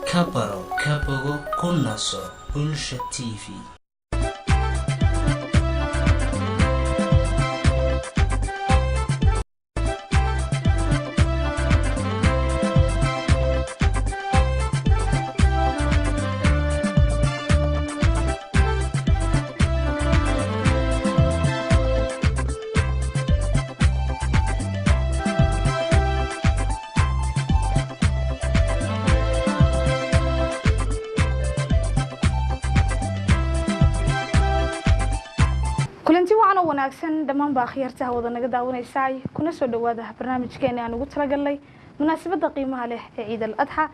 Kabaro Kabogo Kunaso Bulsha TV. kulanti wacan oo wanaagsan dhamaan baa khiyartaha wada naga daawanaysaa kuna soo dhawaada barnaamijkeena aan ugu talagalnay munaasabada qiimaha leh ee Ciid al-Adha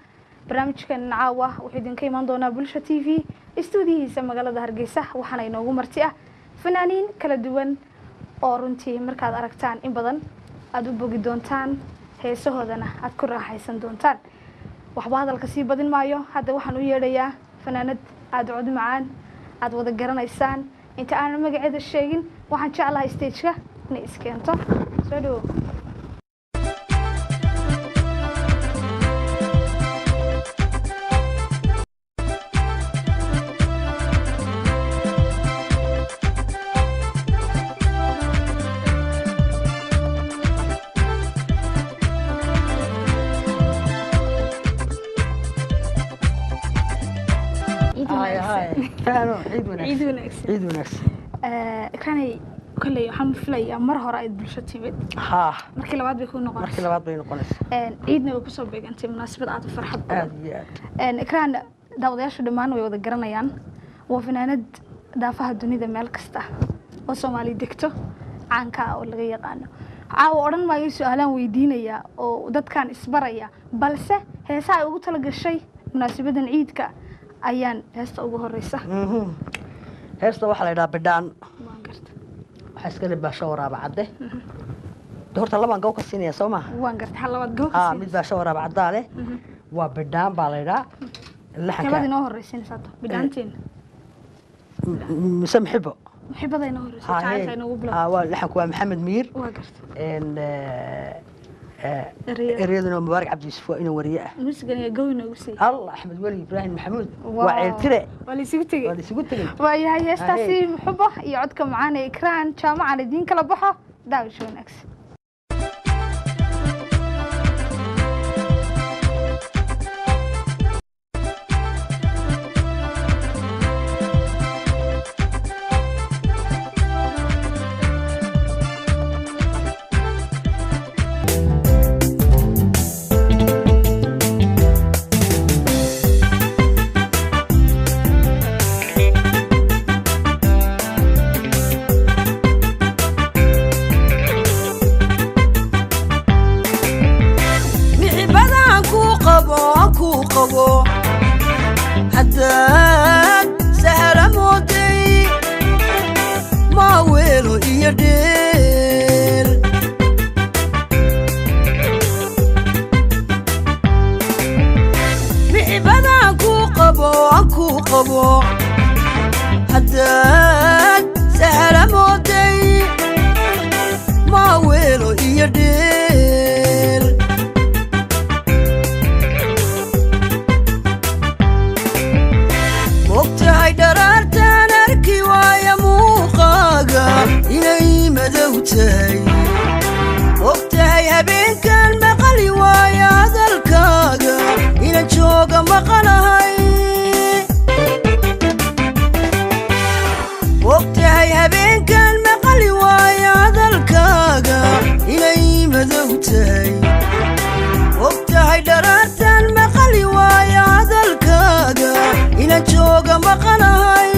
barnaamijkeena caawa wuxuu idinka iman doonaa Bulsha TV stuudiyihiisa magaalada Hargeysa waxaana inoogu marti ah fanaaniin kala duwan oo runtii markaad aragtaan in badan aad u bogi doontaan heesahoodana aad ku raaxaysan doontaan waxba hadalka sii badin maayo hadda waxaan u yeedhayaa fanaanad aad cod macaan aad wada garanaysaan inta aan magaceeda sheegin waxaan jeclahay stage-ka inay iskeento soo dhaw عيد ونكس كاني كل يوم فلي مر هراء البلشة تيمت ها مركي لبعض بيكون نقص مركي لبعض بينقص عيدنا وكسب بيج أنت مناسبة عاد فرحة إكران داودياش دمان ويوضع جرنيان وفناند دافع الدنيا ذا مالكسته وصومالي دكتو عنكا ولا غير قانو عاو أورن ما يسألان ويدينيا ودت كان إسبريا بلسه هي ساعة وقلت لك الشيء مناسبة عيدك ayaan heesta ugu horeysa heesta waxa la yiraahdaa bidhaan waxa iska leh baasho waraab cadde doorta laban gow ka siinaya Soomaa waan gartay hal labad gow ka mid baasho waraab cadde waa bidhaan baa la yiraahdaa laxanka kala inoo horeysin saato bidhaantiin musamxibo muxibada inoo horeysa taayta inoo bilaa waa laxanku waa Maxamed Miir waa gartay رياضنا مبارك عبد يوسف وإنه ورياء مسجن يجوينا وسي الله أحمد ولي إبراهيم محمود وعيلتري ولي سبتي ولي سبتي ويا يستاسي محبة يعدكم معانا إكران شامع على دين كلا بحة داو شو نكس حداد سهر موتي ما ويلو يدير محبنا كو قبو حداد سهر موتي ما ويلو يدير وقتها درارتان أركي ويا موقاقا إلي مدوتي وقتها هبين كان مقلي ويا ذلكاقا إلى جوقا مقلهاي وقتها هبين كان مقلي ويا ذلكاقا إلي مدوتي وقتها درارتان مقلي ويا ذلكاقا إلى جوقا مقلهاي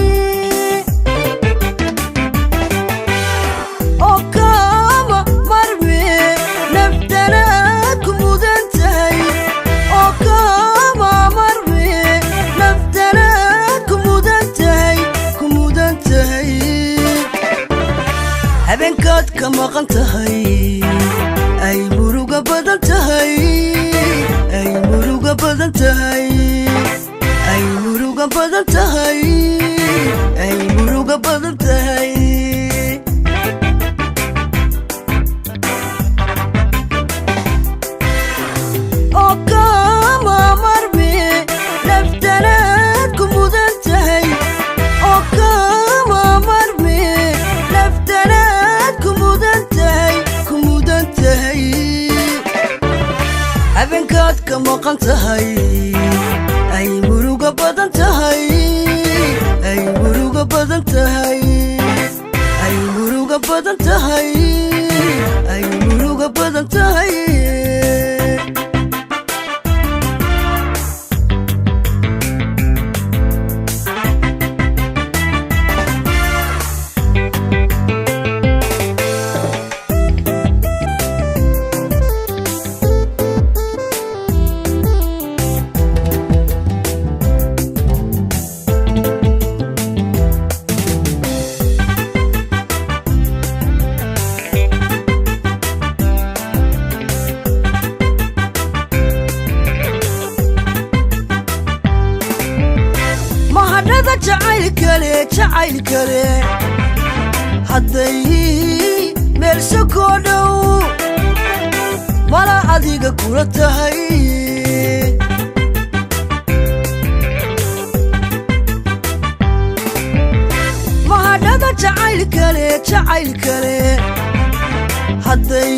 أوكاما مرمي نفتنا كمودنتهي أوكاما مرمي نفتنا كمودنتهي هبين كاد كما قنتهي أي مروقة بدنتهي أي مروقة بدنتهي أي مروقة بدنتهي ka maqan tahay ay muruga badan tahay ay muruga badan tahay ay muruga badan tahay ay muruga badan tahay jacayl kale hadday meel sokoo dhow mala adiga kula tahay mahadhada jacayl kale hadday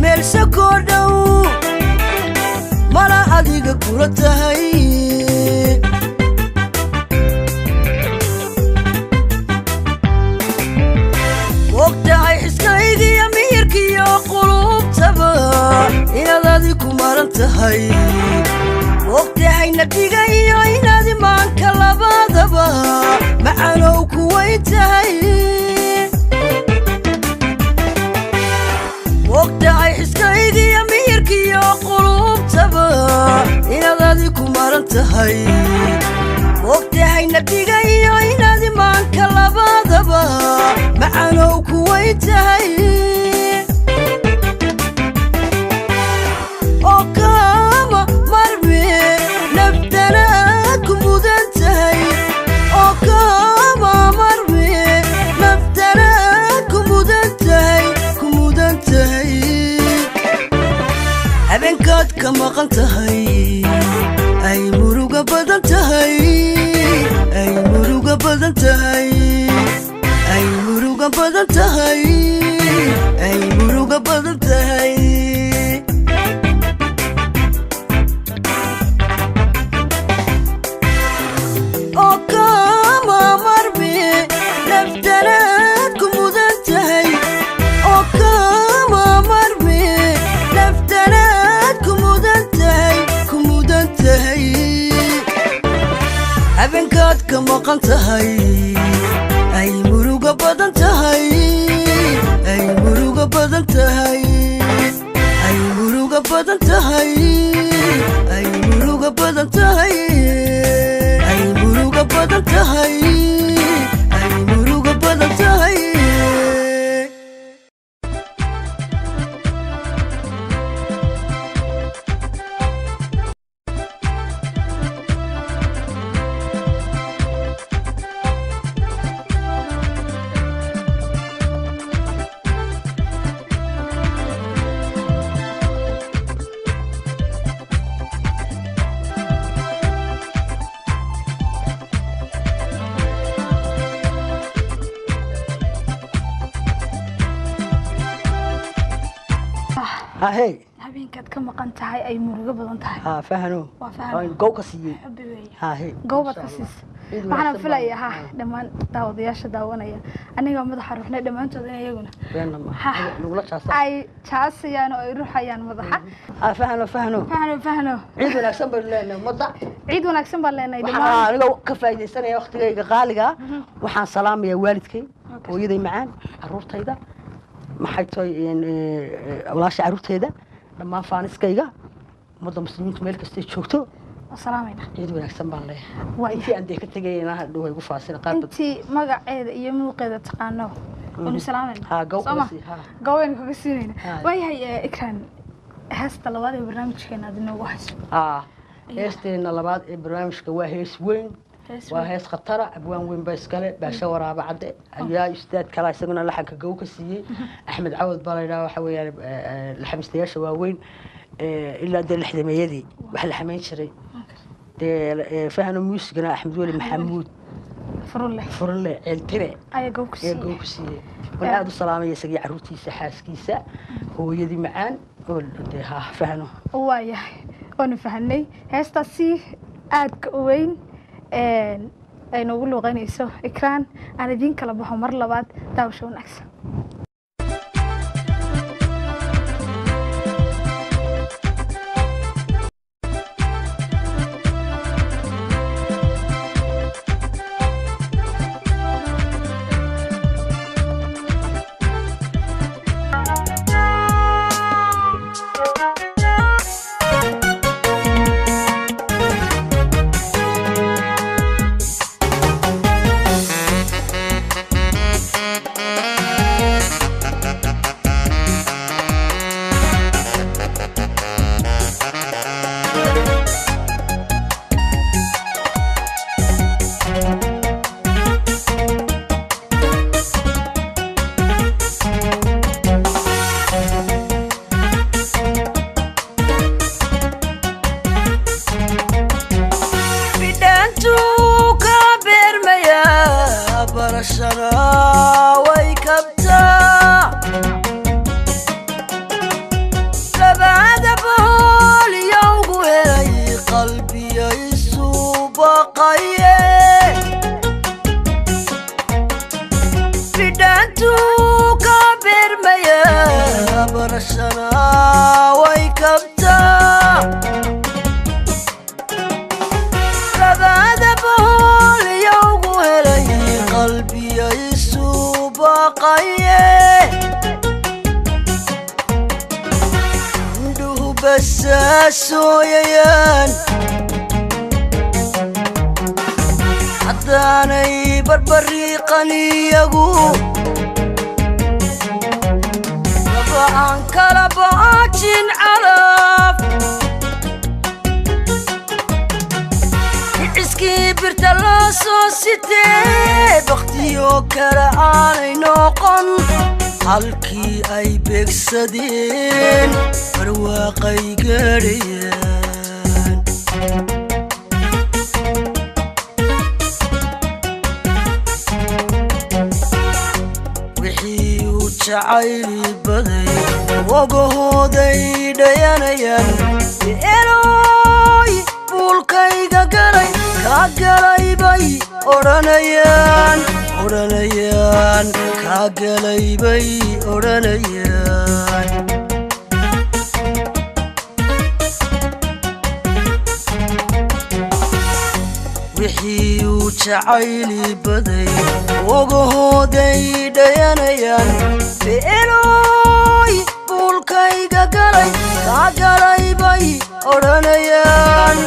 meel sokoo dhow mala adiga kula tahay ogtahay iskaygiyo miyirkiyo qulubtaba inaad adi ku maran tahay ogtahay nabdiga iyo inaad imaanka labadaba macanow ku weyn tahay ogtahay iskaygiyo miyirkiyo qulubtaba inaad adi ku maran tahay ogtahay nabdiga iyo inaad imaanka labadaba macanow ku weyn tahay oo kama marme nabdana ku mudan tahay oo kama marme nabdana ku mudan tahay habeenkaad ka maqan tahay ay muruga badan tahay ay muruga badan tahay ay muruga badan tahay ay muruga badan tahay oo kama marme naftanaad ku mudan tahay oo kama marme naftanaad ku mudan tahay habeenkaad ka maqan tahay ay muruga badan tahay ay muruga badan tahay ay muruga badan tahay ay muruga badan tahay ay muruga badan tahay ay muruga badan tahay هاي habeenkaad ka maqan tahay ay murugo badan tahay فهنو وفهنو جو كسيين xubbi weeye هاي goobad ka siis waxaan filayaa dhammaan daawadayaasha daawanaya aniga madaxa ruuxnay dhamaantood in iyaguna ay jaasayaan oo ay ruuxayaan madaxa فهنو fahno عيد wanaagsan baan leenahay mada ciid wanaagsan baan leenahay dhammaan aniga ka faa'iideysanaya waqtigayga qaaliga waxaan salaamayaa waalidkay hooyaday macaan caruurtayda maxay tahay walaasha caruurtayda dhammaan faaniskayga ummadda muslimiinta meel kasta joogto salaamayna ciid wanaagsan baan leeyahay waa intii aan ka tagayna hadhow ay gu faasina qaar intii magaceeda iyo muuqeeda taqaano oo salaamayna ha gowqasi ha goween kaga siinayna waayahay ikran heesta labaad ee barnaamijkeena aad inoogu hayso heesteena labaad ee barnaamijka waa hees weyn waa hees khatara abwaan weyn baa iskale baasha waraaba cadde ayaa ustaad kala isaguna laxanka gow ka siiyey axmed cawad baa la yidhaha waxa weeyaan laxamistayaasha waaweyn ilaa dee lixdameeyadii wax la xamayn jiray dee fahno muusigana axmed weli maxamuud furle ceeltire ayaa gow ku siiyey waan aada u salaamaya isagii caruurtiisa xaaskiisa hooyadii macaan oo dee fahno waayahay waanu fahanay heestaasi aadka u weyn ay noogu luuqaynayso ikraan aan idiin kala baxo mar labaad daawasho wanaagsan حداني بربري قليقو طبعا كلباتين عرف عسكي برتلاسو ستي بختيو كرعاني نوقن halkii ay beegsadeen barwaaqay gaadhayaan wixii uu jacayli baday wagahooday dhayanayaan eelooy buulkayga galay kaa galay bay odhanayaan kaa galay bay odhanayaan wixii uu jacayli baday wagahooday dhayanayaan eelooy buulkayga galay kaa galay bay odhanayaan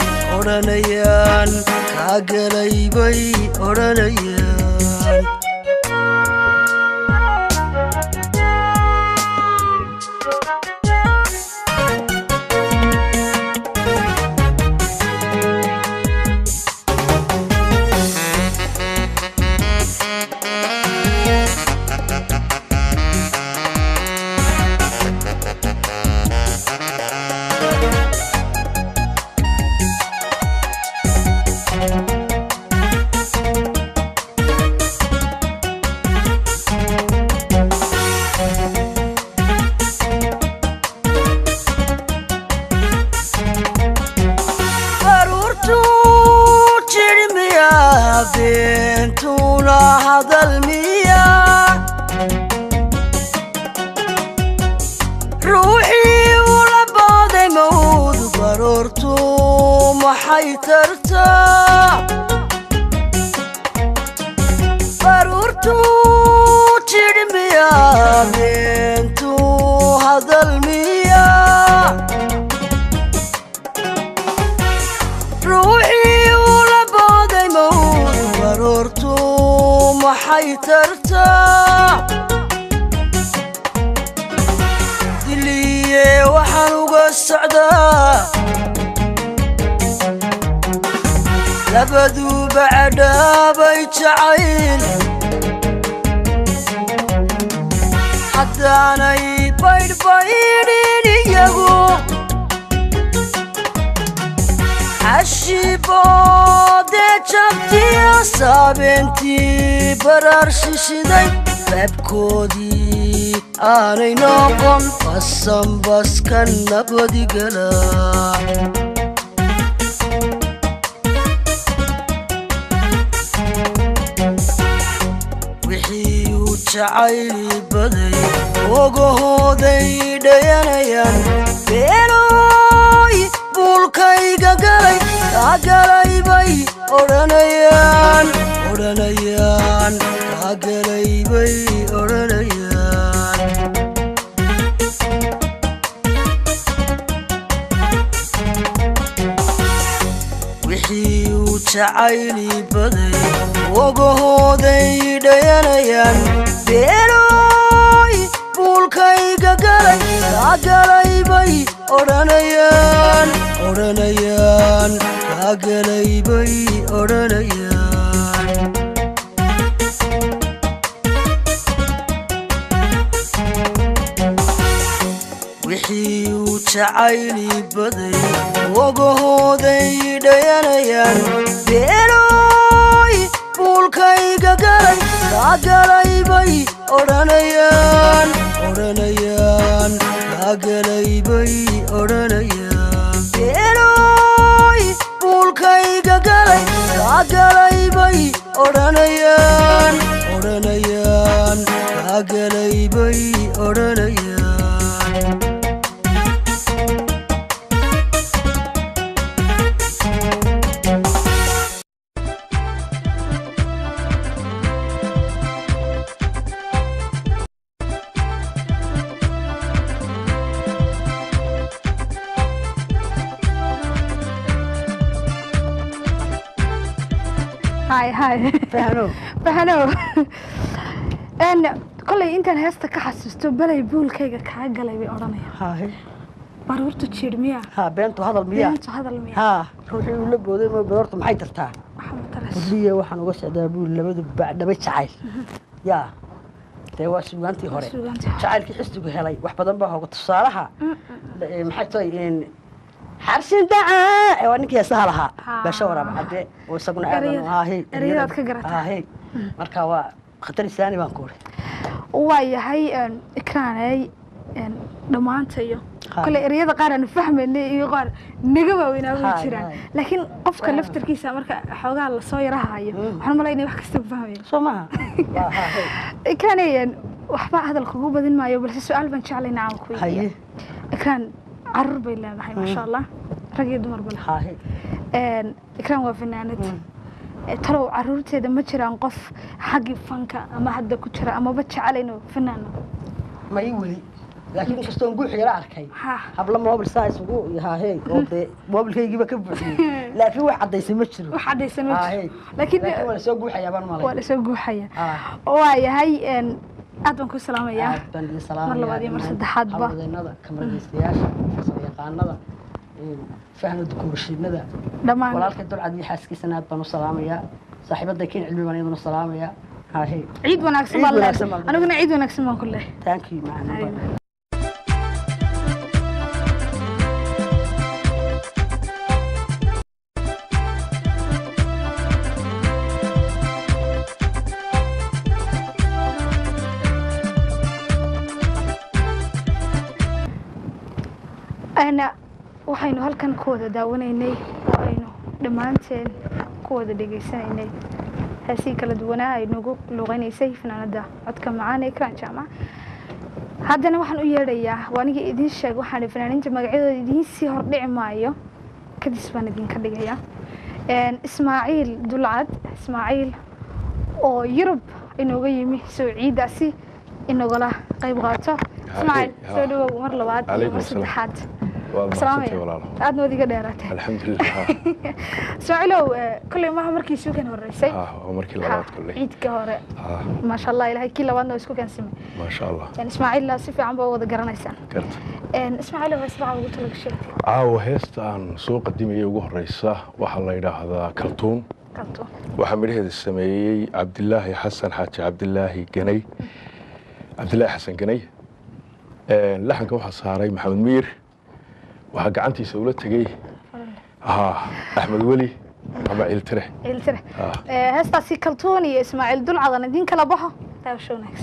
kaa galay bay odhanayaan بنتنا هذا المياه روحي ولا بعد موت برورتو ما حيترتا برورتو ترميا بنتو هذا المياه روحي برورتو ما حيترتا دلية وحنوق السعدة لبدو بعدا بيتعين حتى أنا يبيد بيديني يقو عشيبودي جبتي أصابنتي برار ششدي بابكودي أنا نوقن قسم بس كان نبدي قلا jacayli baday ogahooday dhayanayaan beenooy buulkayga galay kaa galay bay odhanayaan kaa galay bay odhanayaan wixii uu jacayli baday ogahooday dhayanayaan beenooy buulkayga galay kaa galay bay odhanayaan kaa galay bay odhanayaan wixii uu jacayli baday ogahooday dhayanayaan beenooy buulkayga galay kaa galay bay odhanayaan kaa galay bay odhanayaan beenooy buulkayga galay kaa galay bay odhanayaan kaa galay bay odhanayaan هاي فهنو أنا كل أنت هسه كحسستو بلاي بول كيجا كعجلة بأورانيا هاي بارورتو تشير مياه بنتو هذا المياه روحي ولا بودي ما بارورتو maxay tartaa biyo waxaan uga socdaa buul labadu bacdaba jacayl yaa tay waa suugaantii hore jacaylkii xisbigu helay wax badan baa uga tusaalaha maxay tahay in xarsin dacaa waa ninkii sahalaha basha waraab cadde oo isaguna aadan haahay eriyad ka garata haahay marka waa khatar isaani baan ku waayahay ikraanay dhamaantayo kale eriyada qaar aan fahmaynay iyo qaar naga waaweynaa u jiraan laakiin qofka laftarkiisa marka xoogaa la soo yarahayo waxaan malaynay wax kasta fahmayo Soomaha ikraanay waxba hadal kugu badin maayo balse su'aal baan jeclaynaa aan ku weydiiyo ikraan carruur bay leedahay ma sha Allah rag iyo dumar bal ikraan waa fanaanad talow carruurteeda ma jiraan qof xaggi fanka ama hadda ku jira ama ba jecel inuu fanaano ma ii weli laakiin kastoo guux yara arkay habla mobil size ugu yahay oo de mobilkaygiiba ka buuxiyay laakiin wax cadeysay ma jiro laakiin wala soo guuxaya baan malay wala soo guuxaya waa yahay aad baan ku salaamayaa mar labaad iyo mar saddexaad ba kamaradiistayaasha yaqaanada fahmada kurshiinada dhamaan walaalka dulcad iyo xaaskiisana aad baan u salaamayaa saaxiibada keen cilmi baan idin salaamayaa عيد وناكسن بالله أنا قلنا عيد وناكسن من كله thank you معنا أنا waxaynu halkan ku wada daawanaynay oo aynu dhamaanteen ku wada dhageysanaynay هسي كلا دونا ينوجو لغني سيف نادا عدك معانا إكران جامع هذا وحن ويريا وأنا إدين شيء وحن فنانين جماعة إدين سهر دع معايا كديس بندين كديجيا إسماعيل دلعد إسماعيل أو يرب إنه جاي مي سعيد أسي إنه قلا قيب غاته إسماعيل سودو مر لبعض مرسل حد السلام عليكم أدنى ذيك ديرته الحمد لله سؤالو كل ما مركي سو كان هرسي مركي لبعض كله عيد كهره ما شاء الله إلهي كل لبعضنا اسكو كان سمي ما شاء الله يعني إسماعيل لا سيف عم بوضع قرنيسان كرت إسماعيل هو اسمع وقلت لك شيء هيست عن سوق قديمي يوجه الرئيسة وحلا يدا هذا كرتون وحمله هذا السمي عبد الله حسن حاتي عبد الله جني عبد الله حسن جني لحن كوحة صاري محمد مير وحق عنتي سولت جي أحمد ولي أما إلتره هستا سيكلتوني إسماعيل دول عضنا دين كلا بحا تاو شو نكس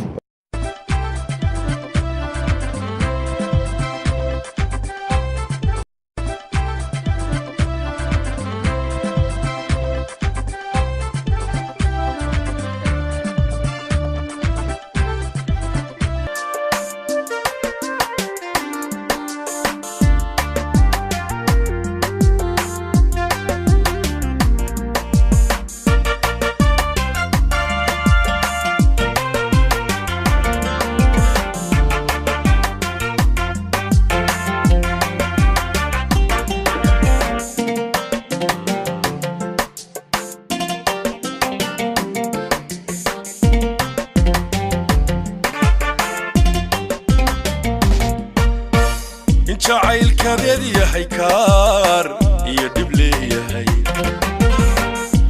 kadeediya haykaar iyo dhibleeyahay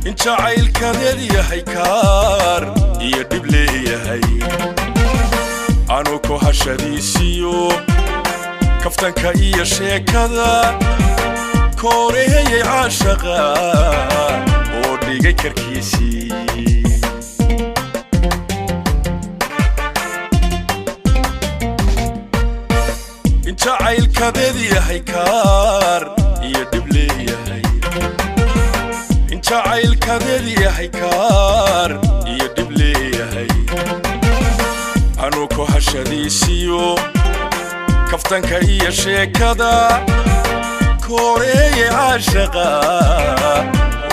in jacaylkadeediya haykaar iyo dhibleeyahay anu ku hashadiisiyo kaftanka iyo sheekada kooreheyay caashaqa oo dhigay karkiisii in jacaylkadeediya haykaar iyo dhibleeyahay in jacaylkadeediya haykaar iyo dhibleeyahay anu ku hashadiisiyo kaftanka iyo sheekada kooreheyay caashaqa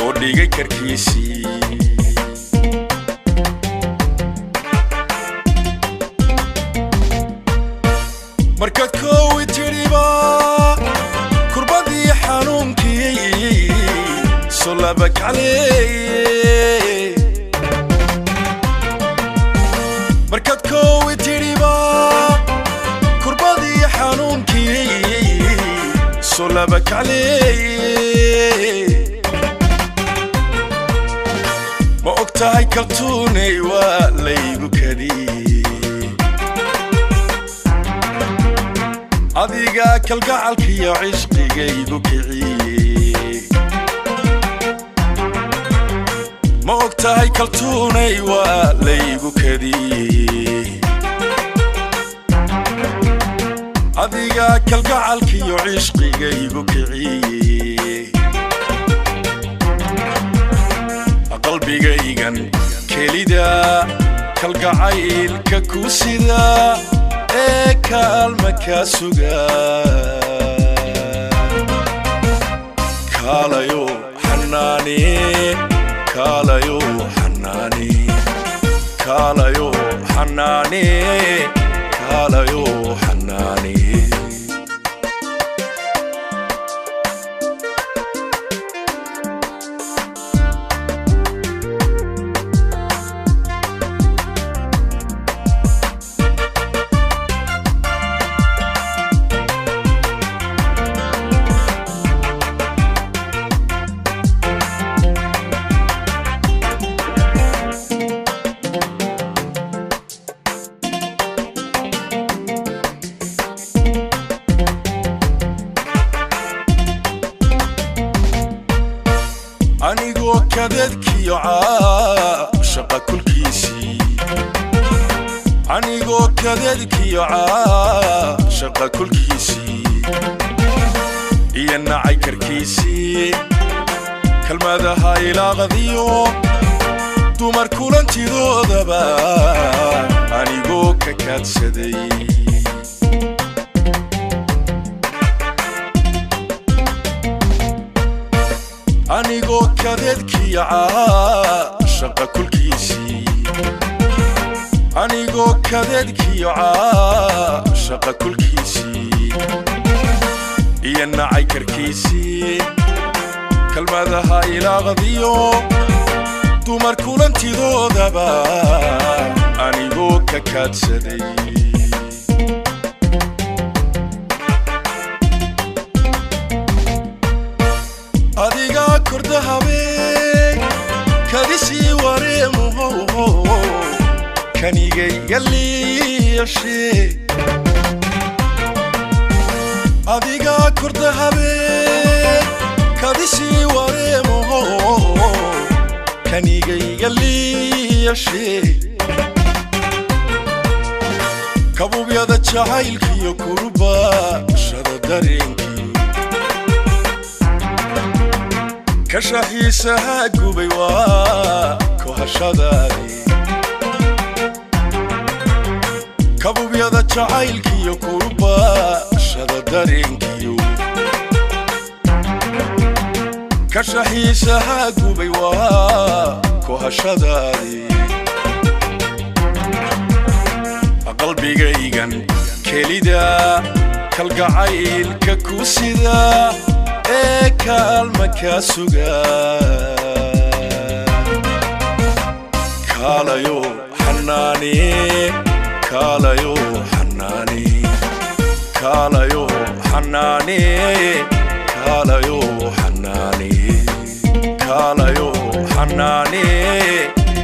oo dhigay karkiisii markaad koowi tidhiba kurbadii xanuunkii soo labakacleeye markaad koowi tidhiba kurbadii xanuunkii soo labakacleeye ma og tahay kaltuunay waa laygu kadiyey adiga kalgacalkiyo cishqigaygu kiciyey ma og tahay kaltuunay waa laygu kadiyey adiga kalgacalkiyo cishqigaygu kiciyey qalbigaygan kelida kalgacaylka ku sida ee kaalma ka suga kaalayo xanaani kaalayo xanaani kaalayo xanaani kaalayo xanaani anigoo kadeedkiyo caashaqa kulkiisii anigoo kadeedkiyo caashaqa kulkiisii iyo nacay karkiisii kalmadaha ilaaqadiyo dumar kulantidoodaba anigoo ka kaadsaday anigoo kadeedkiyo caashaqa kulkiisii anigoo kadeedkiyo caashaqa kulkiisii iyo nacay karkiisii kalmadaha ilaaqadiyo dumar kulantidoodaba anigoo ka kaadsaday adiga korda habeen kadisii wareemuho kanigayga liiyashe adiga korda habeen kadisii wareemuho kanigayga liiyashe kabubyada jacaylkiyo kurbashada dareenkii kashaxiisaha gubay waa kohashadaadii kabubyada jacaylkiyo kurbashada dareenkiyo kashaxiisaha gubay waa kohashadaadii qalbigaygan kelida kalgacaylka ku sida ee kaalma ka suga kaalayo xanaani kaalayo xanaani kaalayo حناني كالايو حناني كالايو حناني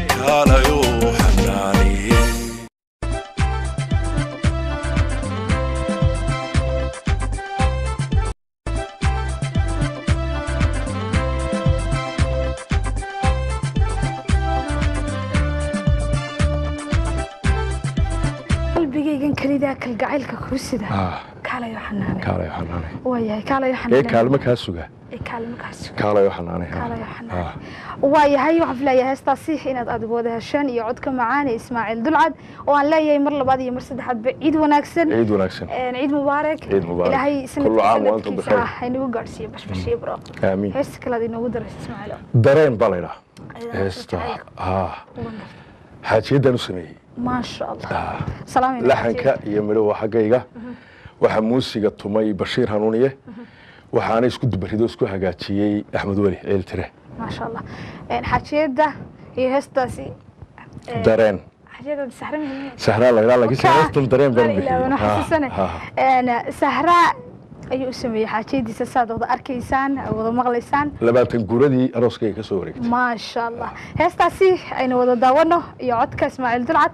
كالايو حناني qalbigaygan kalidaa kalgacaylka kuu sida kaalayo xanaane kaalayo xanaane waayahay kaalayo xanaane kaalmo kaa suga kaalmo kaa suga kaalayo xanaane kaalayo xanaane waayahay waxaan filayaa heestaasi inaad aad wada heshaan iyo codka macaan ee Ismaaciil Dulcad oo aan leeyahay mar labaad iyo mar saddexaad ciid wanaagsan ciid mubaarak ilaahay sanadkiisa haynagu gaarsiiyo bashbashiyo baro amiin heesta kale inoogu daraysa Ismaaciil dareen balayda heesta xaajiyadan u sameeyay ما شاء الله سلام لحنك يا مروه حقيقة وحموسيقى تومي بشير هانونية وحاني اسكو دبريدو اسكو هاقاتيي أحمد ولي عيلتره ما شاء الله حاجية ده هي هستاسي دارين حاجية ده سهراء الله يلا لكي سهراء دارين بان بحي أنا حسسنة أنا سهراء أيو اسمي حاجية دي سساد وضع أركيسان وضع مغليسان لباتن قردي أروسكي كسوريك ما شاء الله هستاسي أين وضع داوانو يعودك إسماعيل دلعت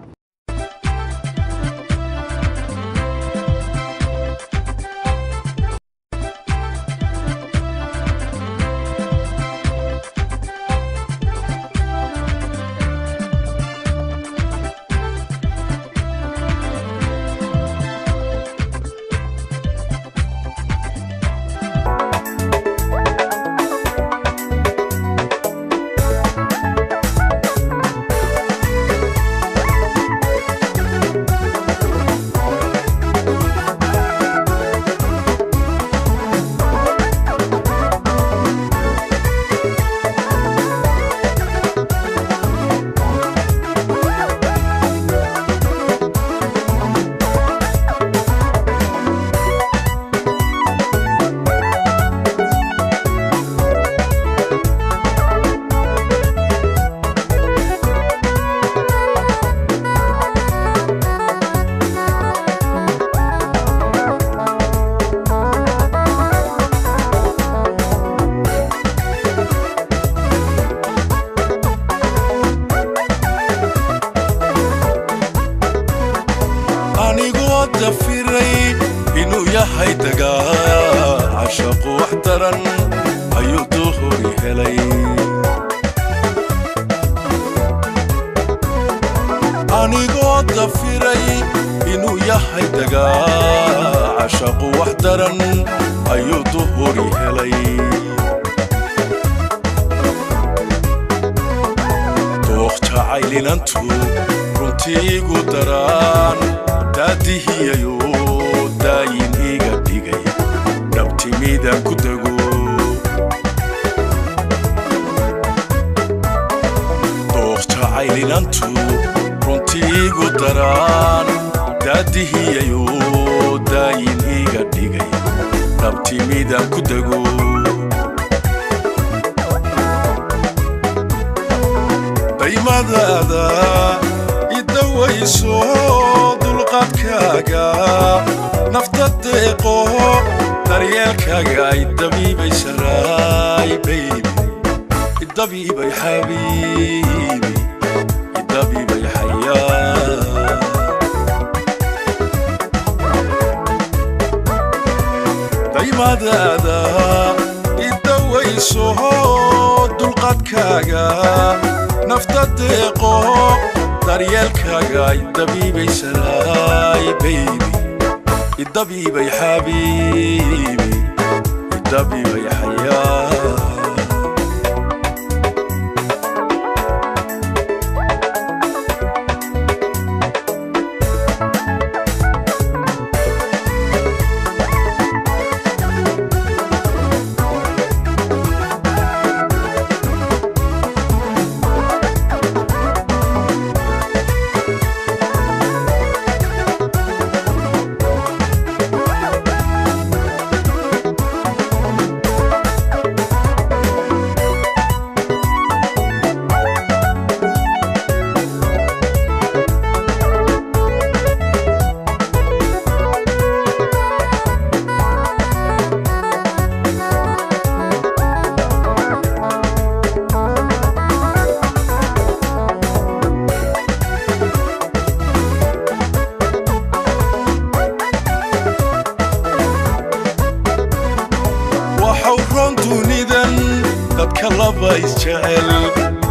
dadka laba isjecel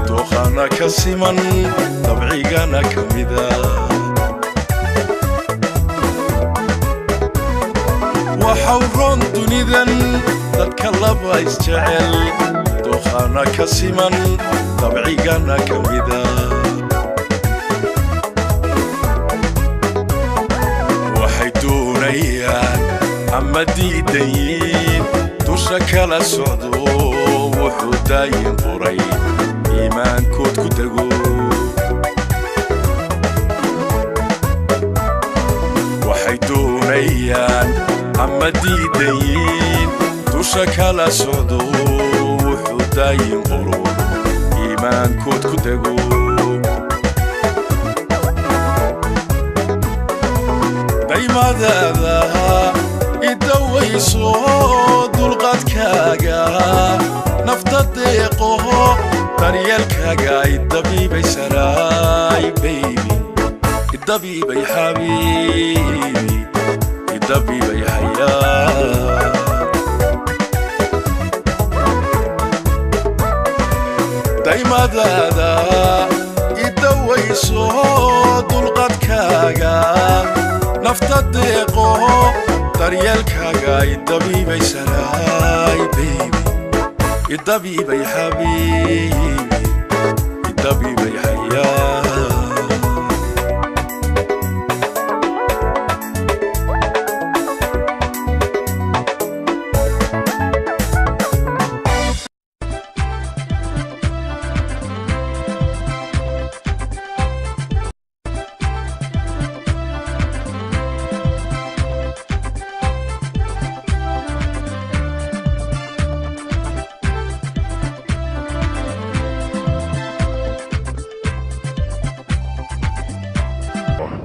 dookhana ka siman dabcigana ka mida waxau roon dunidan dadka laba isjecel dookhana ka siman dabcigana ka mida waxay doonayaan ama diidayiin dusha kala socdo wuxuu daayin qoray iimaankood ku dego waxay doonayaan ama diidayiin dusha kala socdo wuxuu daayin qoro iimaankood ku dego daymadaada idawayso dulqadkaaga nafta deeqo daryeelkaaga idabiibaysanaay baybi idabiibay xabiibi idabiibay hayaa daymadaada idawayso dulqadkaaga nafta deeqo daryeelkaaga idabiibaysanaay baybi idabiibay xabiibi idabiibay hayaa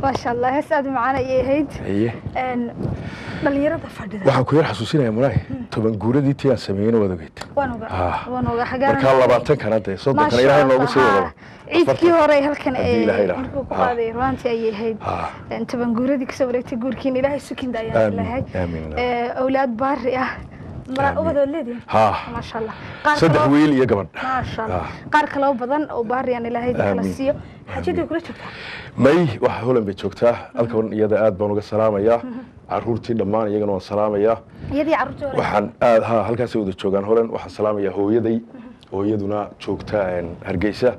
ما شاء الله هسه معنا يهيد dhalinyarada fadhida waxaan ku yar xasuusinaya mulay toban guuradii tii aan sameeyay wadageed waan oga xagaan marka 20 kana de soo kana ilaahay noogu sii wado ciidkii hore halkan markuu ku qaaday runtii ay yahayd toban guuradii ka soo wareegtay guurkiin ilaahay sukin daayay ilaahay awlaad baari ah mara ubado leedin ma sha Allah saddex wiil iyo gabadh ma sha Allah qaar kale oo badan oo baari aan ilaahay kala siiyo xajidii kula joogtaa may wax holan bay joogtaa halkan iyada aad baan uga salaamayaa caruurtii dhammaan iyagana waan salaamayaa iyadii caruurtii waxaan aad halkaas wada joogaan holan waxaan salaamayaa hooyaday hooyaduna joogta Hargeysa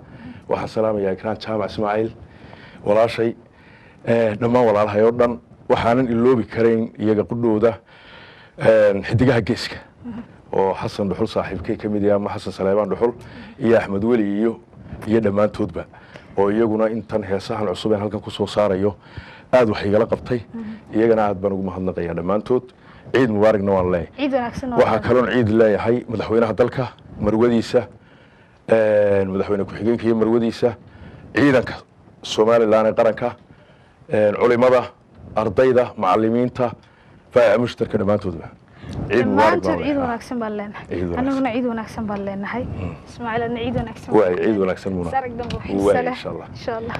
waxaan salaamayaa Ikraan Jaamac Ismaaciil walaashay dhammaan walaalahay oo dhan waxaanan iloobi karayn iyaga qudhooda xidigaha geeska oo Xasan Dhuxul saaxiibkay kamid yahay ama Xasan Saleebaan Dhuxul iyo Axmed Weli iyo dhamaantoodba oo iyaguna intan heesahan cusub ee halkan ku soo saarayo aad wax igala qabtay iyagana aad baan ugu mahadnaqayaa dhamaantood ciid mubaaragna waan leeyahay ciid wanaagsan waxa kaloon ciid leeyahay madaxweynaha dalka marwadiisa madaxweyne ku-xigeenka iyo marwadiisa ciidanka Soomaaliland ee qaranka culimada ardayda macallimiinta faa mushtarka dhamaantoodba ciid wanaagsan baan leenahay anaguna ciid wanaagsan baan leenahay Ismaaciil ciid wanaagsan waa ciid wanaagsan muna sarag dambe insha Allah